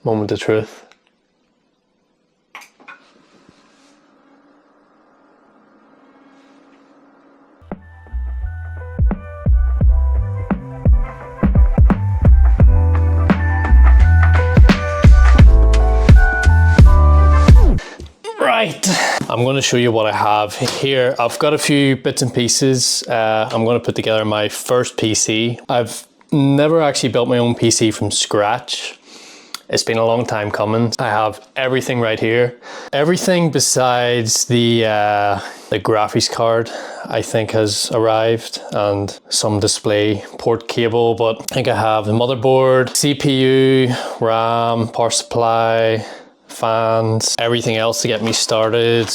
Moment of truth. Right, I'm going to show you what I have here. I've got a few bits and pieces. I'm going to put together my first PC. I've never actually built my own PC from scratch. It's been a long time coming. I have everything right here. Everything besides the graphics card, I think, has arrived, and some display port cable, but I think I have the motherboard, CPU, RAM, power supply, fans, everything else to get me started.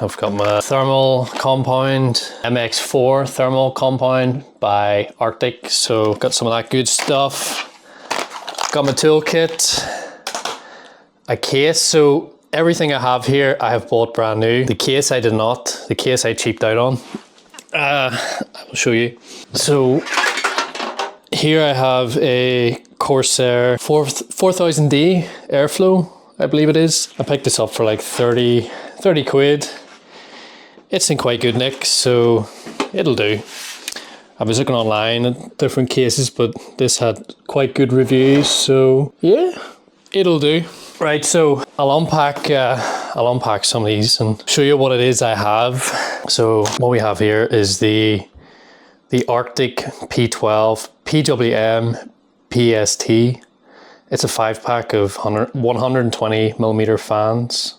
I've got my thermal compound, MX4 thermal compound by Arctic, so got some of that good stuff. Got my toolkit, a case, so everything I have here I have bought brand new. The case I did not, the case I cheaped out on. I will show you. So here I have a Corsair 4000D Airflow, I believe it is. I picked this up for like 30 quid. It's in quite good nick, so it'll do. I was looking online at different cases, but this had quite good reviews, so yeah, it'll do. Right, so I'll unpack some of these and show you what it is I have. So what we have here is the Arctic P12 PWM PST. It's a 5-pack of 120mm fans.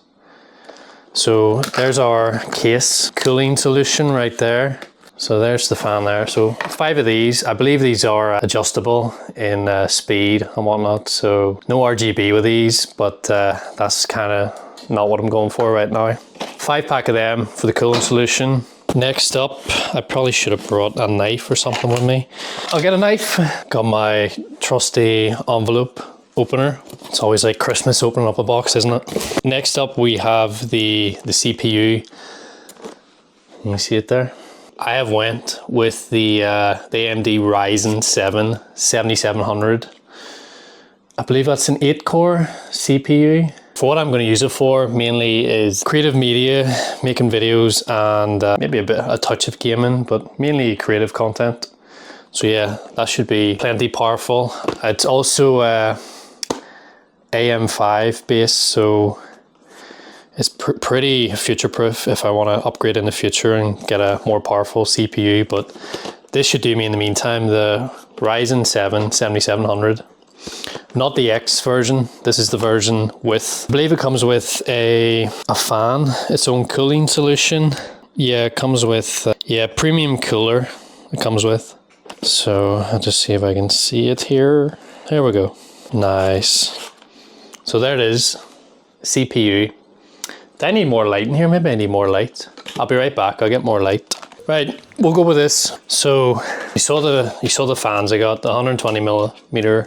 So there's our case cooling solution right there. So there's the fan there. So 5 of these. I believe these are adjustable in speed and whatnot. So no RGB with these, but that's kind of not what I'm going for right now. 5-pack of them for the cooling solution. Next up, I probably should have brought a knife or something with me. I'll get a knife. Got my trusty envelope opener. It's always like Christmas opening up a box, isn't it? Next up we have the CPU. Can you see it there? I have went with the AMD Ryzen 7 7700. I believe that's an 8-core CPU. For what I'm going to use it for mainly is creative media, making videos, and maybe a touch of gaming, but mainly creative content. So yeah, that should be plenty powerful. It's also AM5 base, so it's pretty future-proof if I want to upgrade in the future and get a more powerful CPU, but this should do me in the meantime. The Ryzen 7 7700, not the X version. This is the version with, I believe it comes with a fan, its own cooling solution. Yeah, it comes with, premium cooler it comes with. So I'll just see if I can see it here. There we go. Nice. So there it is, CPU. Do I need more light in here? Maybe I need more light. I'll be right back, I'll get more light. Right, we'll go with this. So you saw the fans I got, the 120mm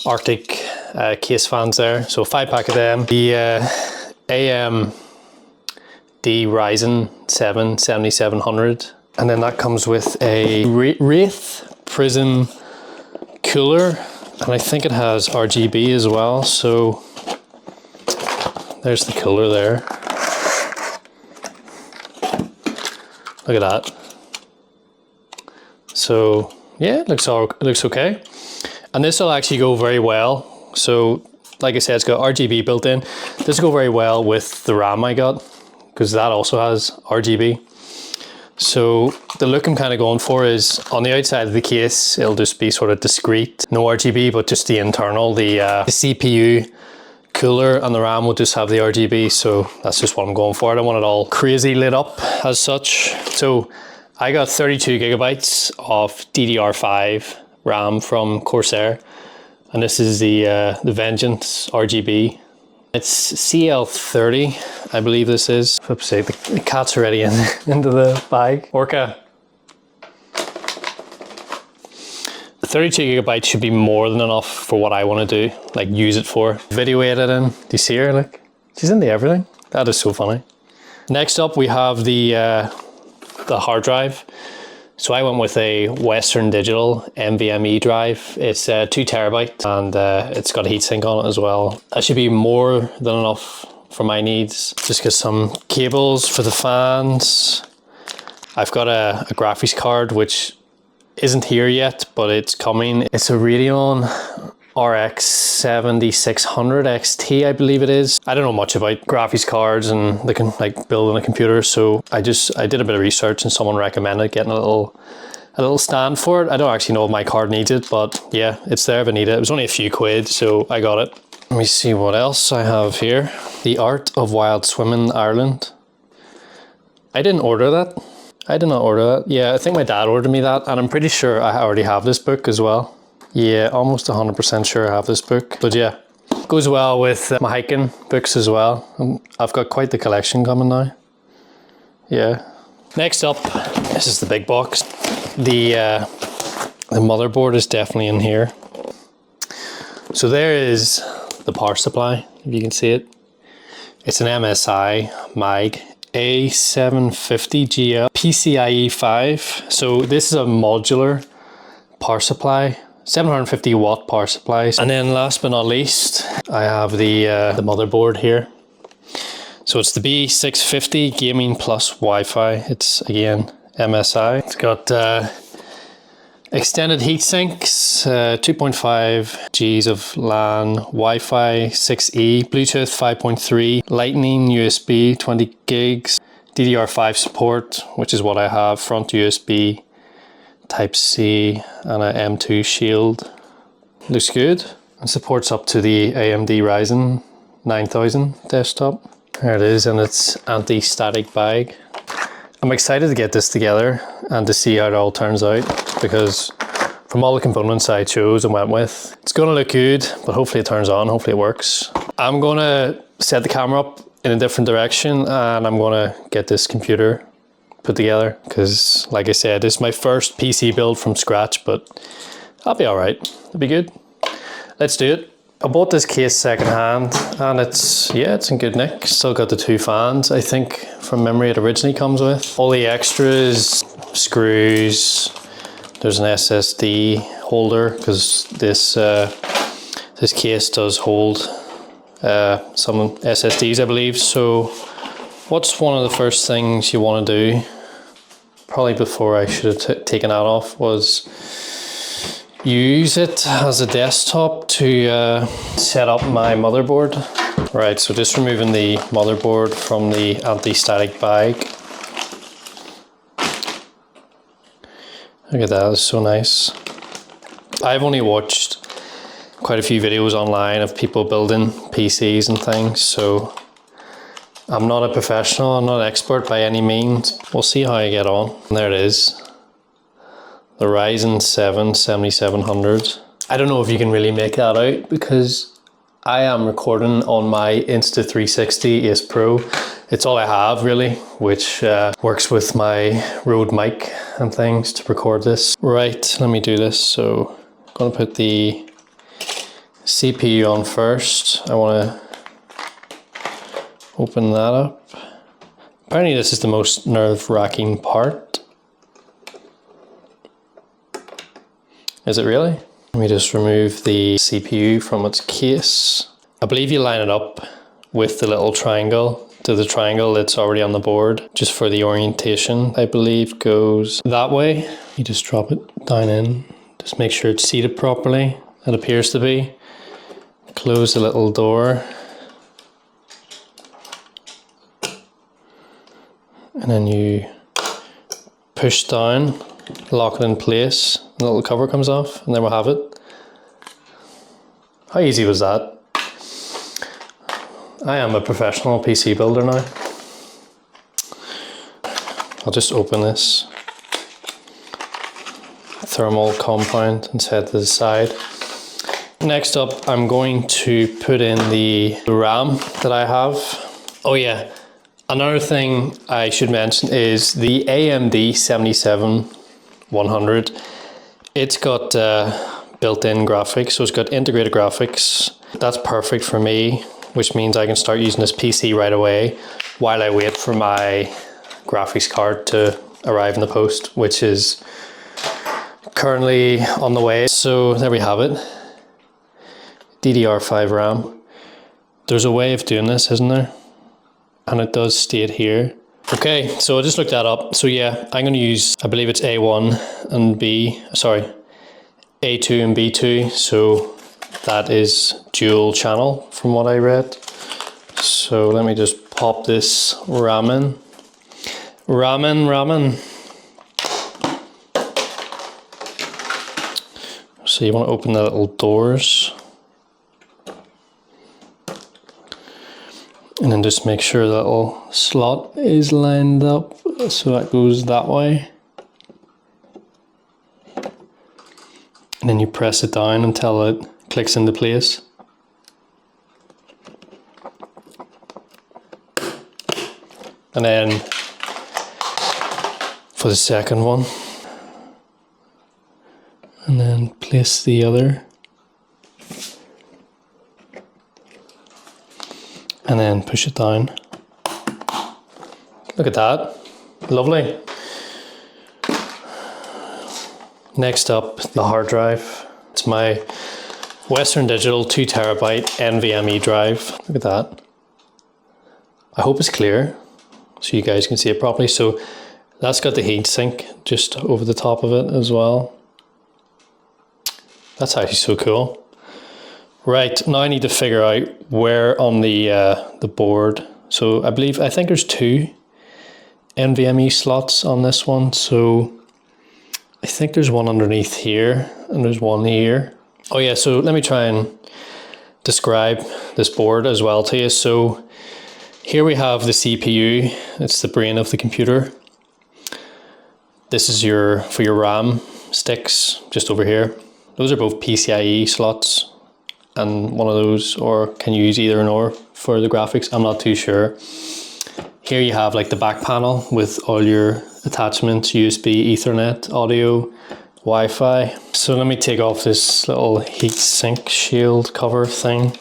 Arctic case fans there. So 5-pack of them. The AMD Ryzen 7 7700. And then that comes with a Wraith Prism cooler. And I think it has RGB as well, so there's the cooler there. Look at that. So yeah, it looks okay. And this will actually go very well. So like I said, it's got RGB built in. This will go very well with the RAM I got, because that also has RGB. So the look I'm kind of going for is on the outside of the case, it'll just be sort of discreet, no RGB, but just the internal, the CPU cooler and the RAM will just have the RGB. So that's just what I'm going for. I don't want it all crazy lit up as such. So I got 32 gigabytes of DDR5 RAM from Corsair, and this is the Vengeance RGB. It's CL30, I believe this is. Flip's sake, the cat's already into the bag. Orca. The 32 gigabytes should be more than enough for what I want to do, like use it for. Video editing, do you see her? Look, she's into everything. That is so funny. Next up we have the hard drive. So I went with a Western Digital NVMe drive. It's 2 terabyte and it's got a heatsink on it as well. That should be more than enough for my needs. Just get some cables for the fans. I've got a graphics card which isn't here yet, but it's coming. It's a Radeon RX 7600 XT, I believe it is. I don't know much about graphics cards and like building a computer, so I did a bit of research and someone recommended getting a little stand for it. I don't actually know if my card needs it, but yeah, it's there if I need it. It was only a few quid, so I got it. Let me see what else I have here. The Art of Wild Swimming Ireland. I didn't order that. I did not order that. Yeah, I think my dad ordered me that, and I'm pretty sure I already have this book as well. Yeah, almost 100% sure I have this book. But yeah, goes well with my hiking books as well. I've got quite the collection coming now. Yeah. Next up, this is the big box. The motherboard is definitely in here. So there is the power supply, if you can see it. It's an MSI MAG A750GL PCIe 5. So this is a modular power supply, 750 watt power supplies. And then last but not least, I have the motherboard here. So it's the B650 Gaming Plus Wi-Fi. It's again MSI. It's got extended heat sinks, 2.5 Gs of LAN, Wi-Fi 6E, Bluetooth 5.3, Lightning USB 20 gigs, DDR5 support, which is what I have, front USB, Type-C, and a M2 shield. Looks good. It supports up to the AMD Ryzen 9000 desktop. There it is in its anti-static bag. I'm excited to get this together and to see how it all turns out, because from all the components I chose and went with, it's going to look good, but hopefully it turns on, hopefully it works. I'm going to set the camera up in a different direction and I'm going to get this computer put together, because like I said, this is my first PC build from scratch, but I'll be all right. It'll be good. Let's do it. I bought this case secondhand and it's in good nick. Still got the 2 fans, I think from memory it originally comes with. All the extras, screws, there's an SSD holder, because this case does hold some SSDs, I believe. So what's one of the first things you want to do, probably before I should have taken that off, was use it as a desktop to set up my motherboard. Right, so just removing the motherboard from the anti-static bag. Look at that, it's so nice. I've only watched quite a few videos online of people building PCs and things, so I'm not a professional, I'm not an expert by any means. We'll see how I get on. And there it is. The Ryzen 7 7700. I don't know if you can really make that out, because I am recording on my Insta360 Ace Pro. It's all I have really, which works with my Rode mic and things to record this. Right, let me do this. So I'm going to put the CPU on first. I want to open that up. Apparently this is the most nerve-wracking part. Is it really? Let me just remove the CPU from its case. I believe you line it up with the little triangle to the triangle that's already on the board, just for the orientation. I believe goes that way. You just drop it down in. Just make sure it's seated properly. It appears to be. Close the little door. And then you push down, lock it in place, the little cover comes off, and then we'll have it. How easy was that? I am a professional PC builder now. I'll just open this thermal compound and set it to the side. Next up, I'm going to put in the RAM that I have. Oh yeah, another thing I should mention is the AMD 7700. It's got built-in graphics, so it's got integrated graphics. That's perfect for me, which means I can start using this PC right away while I wait for my graphics card to arrive in the post, which is currently on the way. So there we have it. DDR5 RAM. There's a way of doing this, isn't there? And it does state here. Okay, so I just looked that up. So yeah, I'm going to use, I believe it's A1 and A2 and B2. So that is dual channel from what I read. So let me just pop this RAM in. Ramen. So you want to open the little doors. And then just make sure that little slot is lined up. So that goes that way. And then you press it down until it clicks into place. And then for the second one. And then place the other. And then push it down. Look at that. Lovely. Next up, the hard drive. It's my Western Digital 2 terabyte NVMe drive. Look at that. I hope it's clear so you guys can see it properly. So that's got the heatsink just over the top of it as well. That's actually so cool. Right, now I need to figure out where on the board. So I think there's 2 NVMe slots on this one. So I think there's one underneath here and there's one here. Oh yeah, so let me try and describe this board as well to you. So here we have the CPU. It's the brain of the computer. This is for your RAM sticks just over here. Those are both PCIe slots. And one of those, or can you use either or for the graphics? I'm not too sure. Here you have like the back panel with all your attachments, USB, Ethernet, audio, Wi-Fi. So let me take off this little heatsink shield cover thing.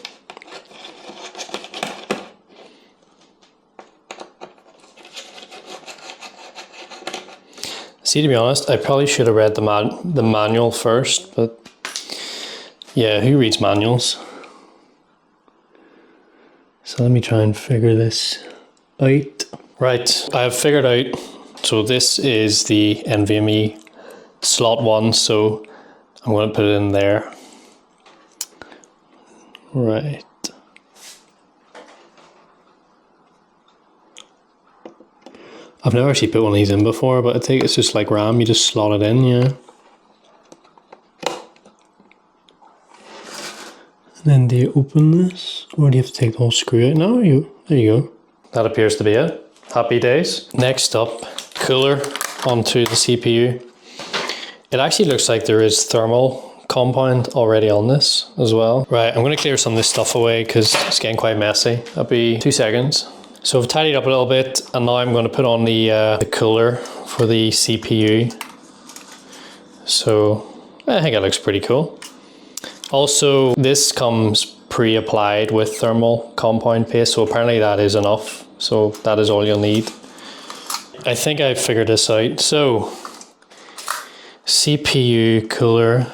See, to be honest, I probably should have read the manual first, but yeah, who reads manuals? So let me try and figure this out. Right, I have figured out, so this is the NVMe slot 1, so I'm going to put it in there. Right. I've never actually put one of these in before, but I think it's just like RAM, you just slot it in, yeah. Then do you open this, or do you have to take the whole screw out? No, there you go. That appears to be it. Happy days. Next up, cooler onto the CPU. It actually looks like there is thermal compound already on this as well. Right, I'm going to clear some of this stuff away because it's getting quite messy. That'll be 2 seconds. So I've tidied up a little bit, and now I'm going to put on the cooler for the CPU. So I think it looks pretty cool. Also, this comes pre-applied with thermal compound paste, so apparently that is enough. So that is all you'll need. I think I've figured this out. So CPU cooler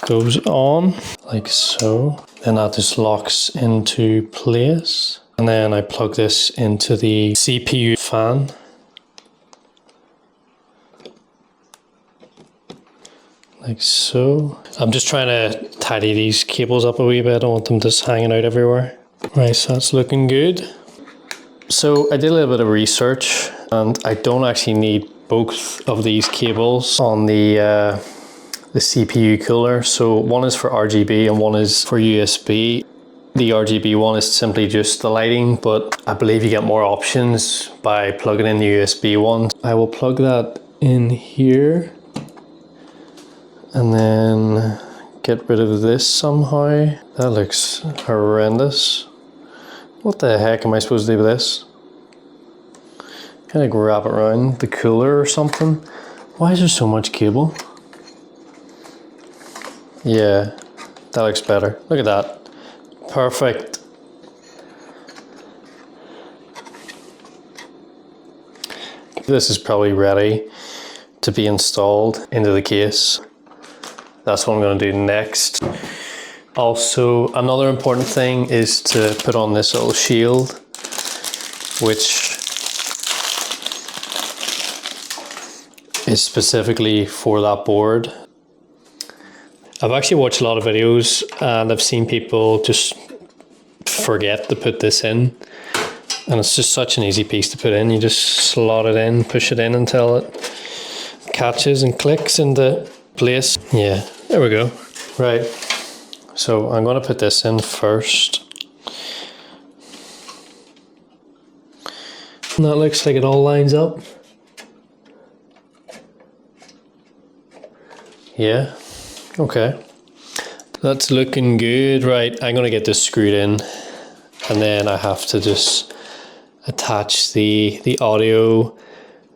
goes on like so. Then that just locks into place. And then I plug this into the CPU fan. Like so. I'm just trying to tidy these cables up a wee bit. I don't want them just hanging out everywhere. Right, so that's looking good. So I did a little bit of research, and I don't actually need both of these cables on the CPU cooler. So one is for RGB and one is for USB. The RGB one is simply just the lighting, but I believe you get more options by plugging in the USB one. I will plug that in here. And then get rid of this somehow. That looks horrendous. What the heck am I supposed to do with this? Kind of wrap it around the cooler or something. Why is there so much cable? Yeah, that looks better. Look at that. Perfect. This is probably ready to be installed into the case. That's what I'm going to do next. Also, another important thing is to put on this little shield, which is specifically for that board. I've actually watched a lot of videos and I've seen people just forget to put this in, and it's just such an easy piece to put in. You just slot it in, push it in until it catches and clicks into place. Yeah, there we go. Right, so I'm going to put this in first. And that looks like it all lines up. Yeah, okay. That's looking good. Right, I'm going to get this screwed in, and then I have to just attach the audio,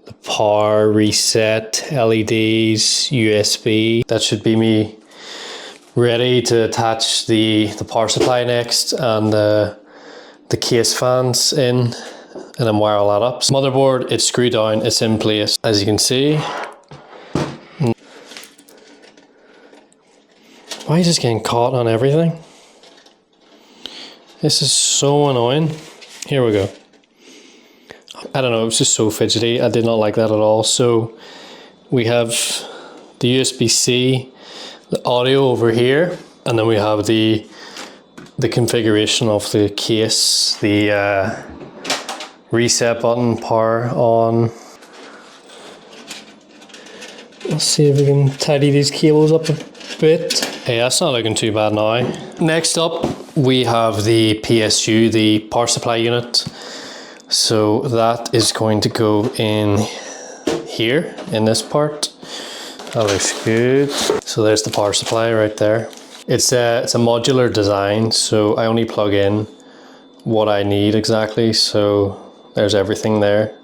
the power, reset, LEDs, USB. That should be me ready to attach the power supply next, and the case fans in, and then wire all that up. Motherboard, it's screwed down, it's in place. As you can see. Why are you just getting caught on everything? This is so annoying. Here we go. I don't know, it was just so fidgety. I did not like that at all. So we have the USB-C, the audio over here, and then we have the configuration of the case, the reset button, power on. Let's see if we can tidy these cables up a bit. Hey, that's not looking too bad now. Next up, we have the PSU, the power supply unit. So that is going to go in here, in this part. That looks good. So there's the power supply right there. It's a modular design, so I only plug in what I need exactly. So there's everything there.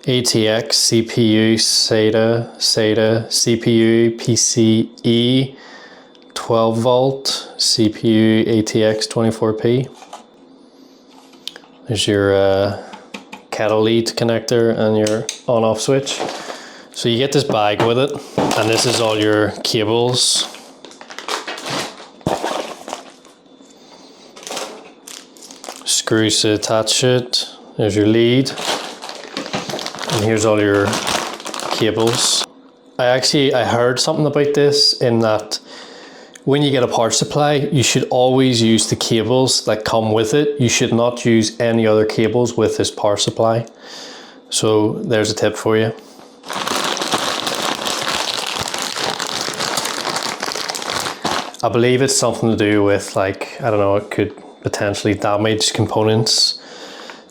ATX, CPU, SATA, CPU, PCE, 12 volt, CPU, ATX 24P. There's your kettle lead connector and your on-off switch. So you get this bag with it, and this is all your cables. Screws to attach it. There's your lead. And here's all your cables. I heard something about this, in that when you get a power supply, you should always use the cables that come with it. You should not use any other cables with this power supply. So there's a tip for you. I believe it's something to do with, like, I don't know, it could potentially damage components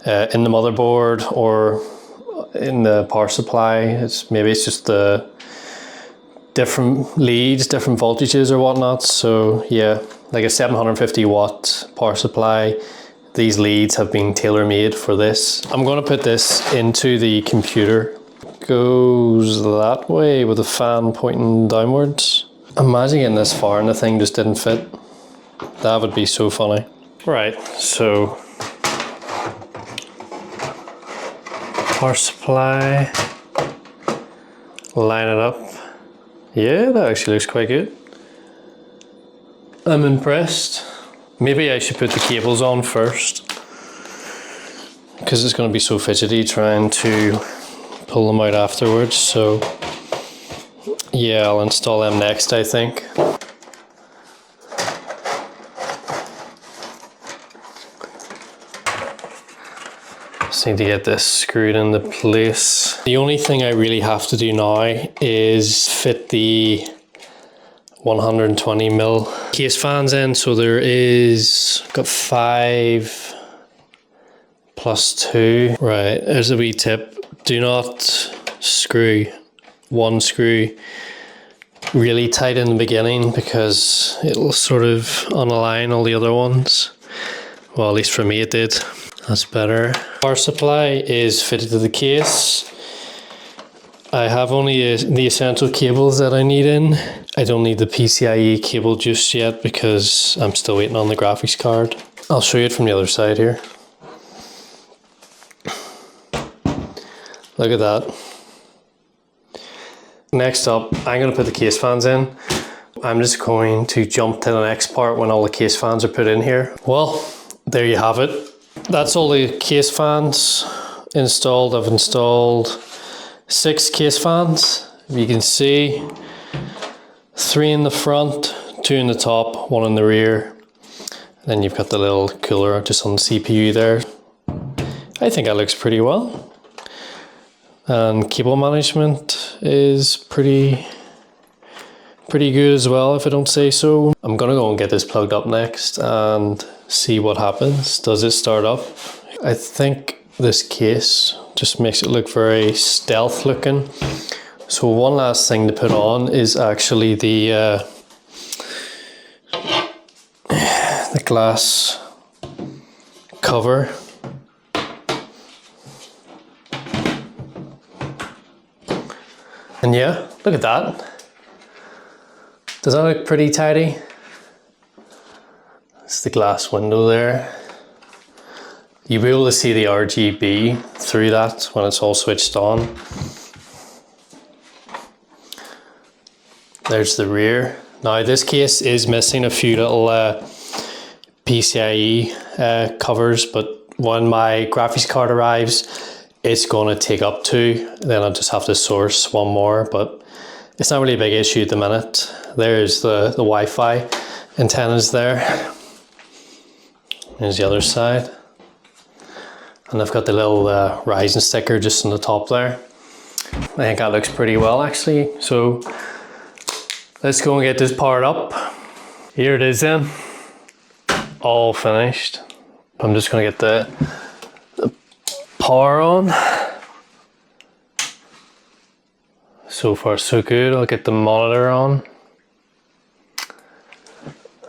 in the motherboard or in the power supply. Maybe it's just the different leads, different voltages or whatnot. So yeah, like a 750 watt power supply, these leads have been tailor-made for this. I'm going to put this into the computer. Goes that way with the fan pointing downwards. Imagine getting this far and the thing just didn't fit. That would be so funny. Right, so power supply, line it up. Yeah, that actually looks quite good. I'm impressed. Maybe I should put the cables on first, because it's going to be so fidgety trying to pull them out afterwards. So yeah, I'll install them next, I think. Just need to get this screwed into place. The only thing I really have to do now is fit the 120mm case fans in. So there is, got 5 plus 2. Right, there's a wee tip. Do not screw one screw really tight in the beginning, because it'll sort of unalign all the other ones. Well, at least for me it did. That's better. Power supply is fitted to the case. I have only the essential cables that I need in. I don't need the PCIe cable just yet, because I'm still waiting on the graphics card. I'll show you it from the other side here. Look at that. Next up, I'm going to put the case fans in. I'm just going to jump to the next part when all the case fans are put in here. Well, there you have it. That's all the case fans installed. I've installed 6 case fans. You can see 3 in the front, 2 in the top, 1 in the rear. And then you've got the little cooler just on the CPU there. I think that looks pretty well. And cable management is pretty good as well, if I don't say so. I'm gonna go and get this plugged up next and see what happens. Does it start up? I think this case just makes it look very stealth looking. So one last thing to put on is actually the glass cover. And yeah, look at that. Does that look pretty tidy? It's the glass window there. You'll be able to see the RGB through that when it's all switched on. There's the rear. Now this case is missing a few little PCIe covers, but when my graphics card arrives, it's going to take up 2. Then I'll just have to source 1 more, but it's not really a big issue at the minute. There's the Wi-Fi antennas there. There's the other side. And I've got the little Ryzen sticker just on the top there. I think that looks pretty well actually. So let's go and get this powered up. Here it is then, all finished. I'm just gonna get the power on. So far so good. I'll get the monitor on.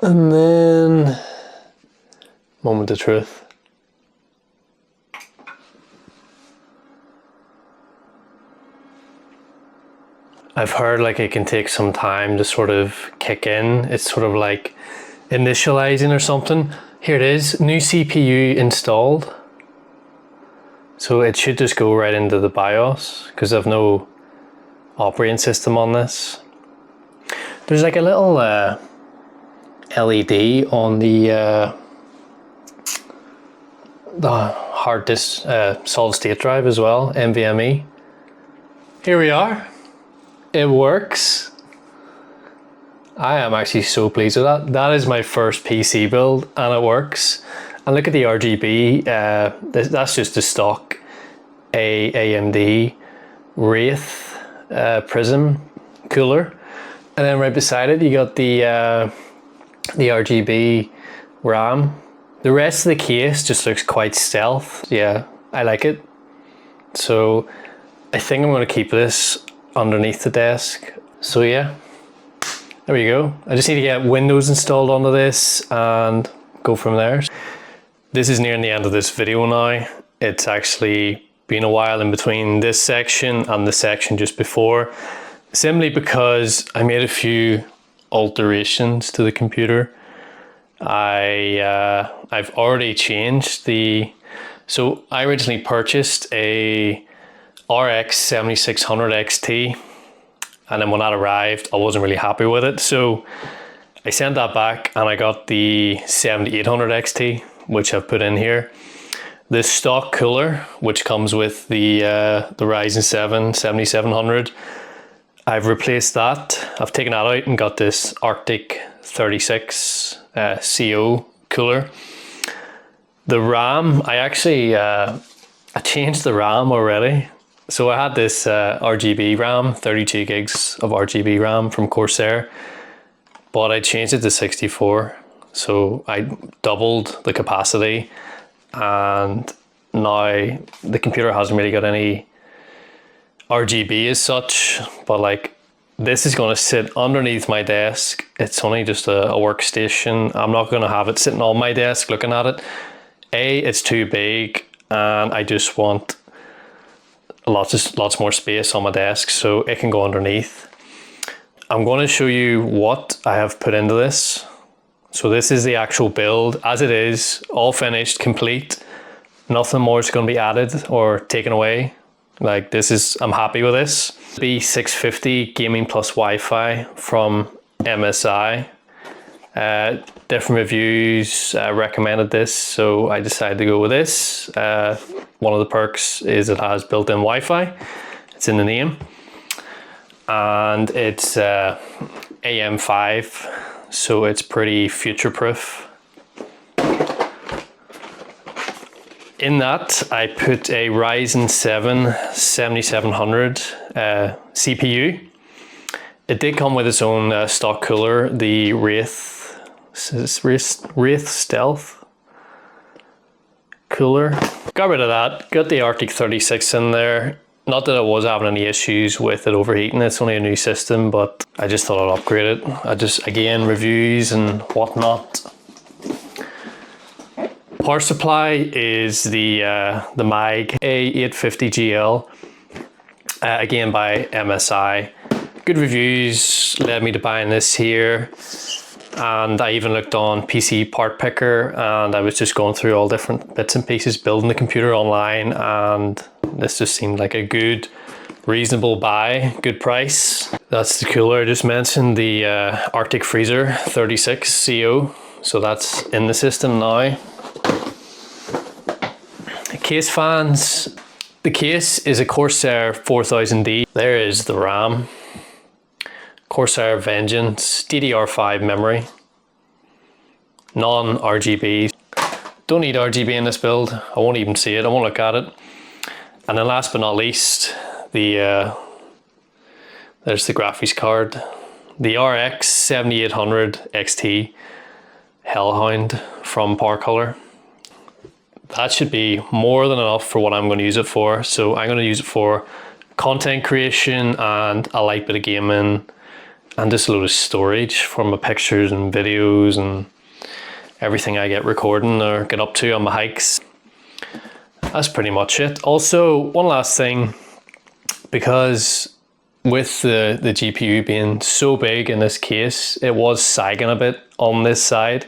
And then, moment of truth. I've heard like it can take some time to sort of kick in. It's sort of like initializing or something. Here it is, new CPU installed. So it should just go right into the BIOS because I've no operating system on this. There's like a little LED on the hard disk solid state drive as well, NVME. Here we are. It works. I am actually so pleased with that. That is my first PC build and it works. And look at the RGB. That's just the stock AMD Wraith Prism cooler. And then right beside it, you got the RGB RAM. The rest of the case just looks quite stealth. Yeah, I like it. So I think I'm going to keep this underneath the desk. So yeah, there we go. I just need to get Windows installed onto this and go from there. This is nearing the end of this video now. It's actually been a while in between this section and the section just before, simply because I made a few alterations to the computer. I've already changed so I originally purchased a RX 7600 XT, and then when that arrived I wasn't really happy with it, so I sent that back and I got the 7800 XT, which I've put in here. The stock cooler, which comes with the Ryzen 7 7700, I've replaced that. I've taken that out and got this Arctic 36 CO cooler. The RAM, I actually I changed the RAM already. So I had this RGB RAM, 32 gigs of RGB RAM from Corsair, but I changed it to 64. So I doubled the capacity, and now the computer hasn't really got any RGB as such, but like this is going to sit underneath my desk. It's only just a workstation. I'm not going to have it sitting on my desk looking at it. It's too big and I just want lots more space on my desk, so it can go underneath. I'm going to show you what I have put into this. So this is the actual build as it is, all finished, complete. Nothing more is going to be added or taken away. Like this is, I'm happy with this. B650 Gaming Plus Wi-Fi from MSI. Different reviews recommended this, so I decided to go with this. One of the perks is it has built-in Wi-Fi. It's in the name. And it's AM5, so it's pretty future-proof. In that, I put a Ryzen 7 7700 CPU. It did come with its own stock cooler, the Wraith Stealth cooler. Got rid of that, got the Arctic 36 in there. Not that I was having any issues with it overheating, it's only a new system, but I just thought I'd upgrade it. Again, reviews and whatnot. Power supply is the MAG A850GL, again by MSI. Good reviews led me to buying this here, and I even looked on PCPARTPICKER, and I was just going through all different bits and pieces, building the computer online, and this just seemed like a good, reasonable buy, good price. That's the cooler I just mentioned, the Arctic Freezer 36 CO, so that's in the system now. Case fans. The case is a Corsair 4000D. There is the RAM. Corsair Vengeance, DDR5 memory. Non-RGB. Don't need RGB in this build. I won't even see it, I won't look at it. And then last but not least, there's the graphics card. The RX 7800 XT Hellhound from PowerColor. That should be more than enough for what I'm going to use it for. So I'm going to use it for content creation and a light bit of gaming and just a load of storage for my pictures and videos and everything I get recording or get up to on my hikes. That's pretty much it. Also, one last thing, because with the GPU being so big in this case, it was sagging a bit on this side,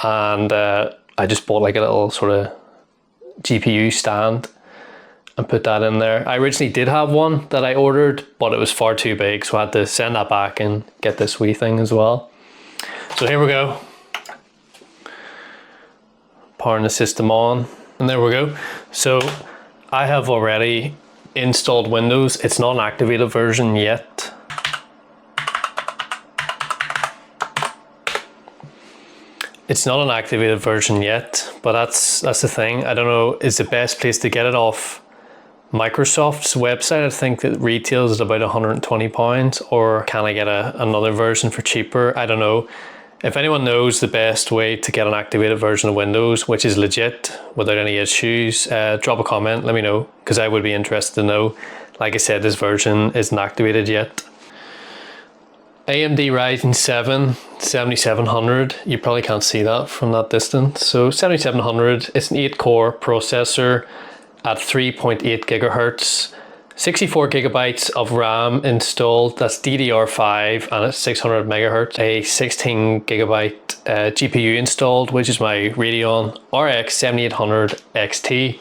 and I just bought like a little sort of GPU stand and put that in there. I originally did have one that I ordered, but it was far too big, so I had to send that back and get this wee thing as well. So here we go. Powering the system on, and there we go. So I have already installed Windows. It's not an activated version yet. It's not an activated version yet, but that's the thing. I don't know, is the best place to get it off Microsoft's website? I think that retails at about £120, or can I get another version for cheaper? I don't know. If anyone knows the best way to get an activated version of Windows, which is legit, without any issues, drop a comment, let me know, because I would be interested to know. Like I said, this version isn't activated yet. AMD Ryzen 7 7700, you probably can't see that from that distance. So 7700, it's an 8-core processor at 3.8 gigahertz, 64 gigabytes of RAM installed, that's DDR5 and it's 600 megahertz. A 16 gigabyte GPU installed, which is my Radeon RX 7800 XT.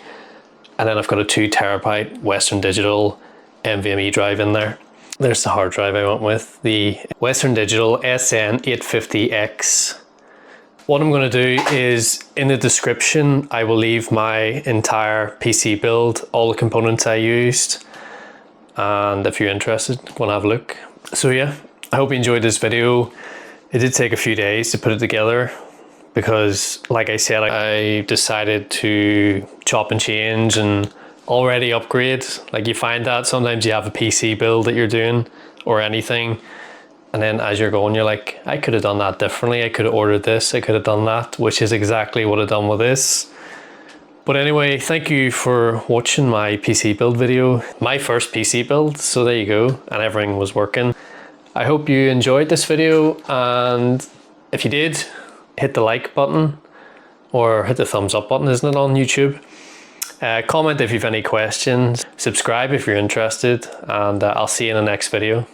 And then I've got a 2 terabyte Western Digital NVMe drive in there. There's the hard drive I went with, the Western Digital SN850X. What I'm going to do is, in the description, I will leave my entire PC build, all the components I used, and if you're interested, go and have a look. So yeah, I hope you enjoyed this video. It did take a few days to put it together, because like I said, I decided to chop and change and already upgrade. Like, you find that sometimes you have a PC build that you're doing or anything, and then as you're going, you're like, I could have done that differently, I could have ordered this, I could have done that, which is exactly what I've done with this. But anyway, thank you for watching my PC build video, my first PC build. So there you go, and everything was working. I hope you enjoyed this video, and if you did, hit the like button, or hit the thumbs up button, isn't it, on YouTube? Comment if you have any questions, subscribe if you're interested, and I'll see you in the next video.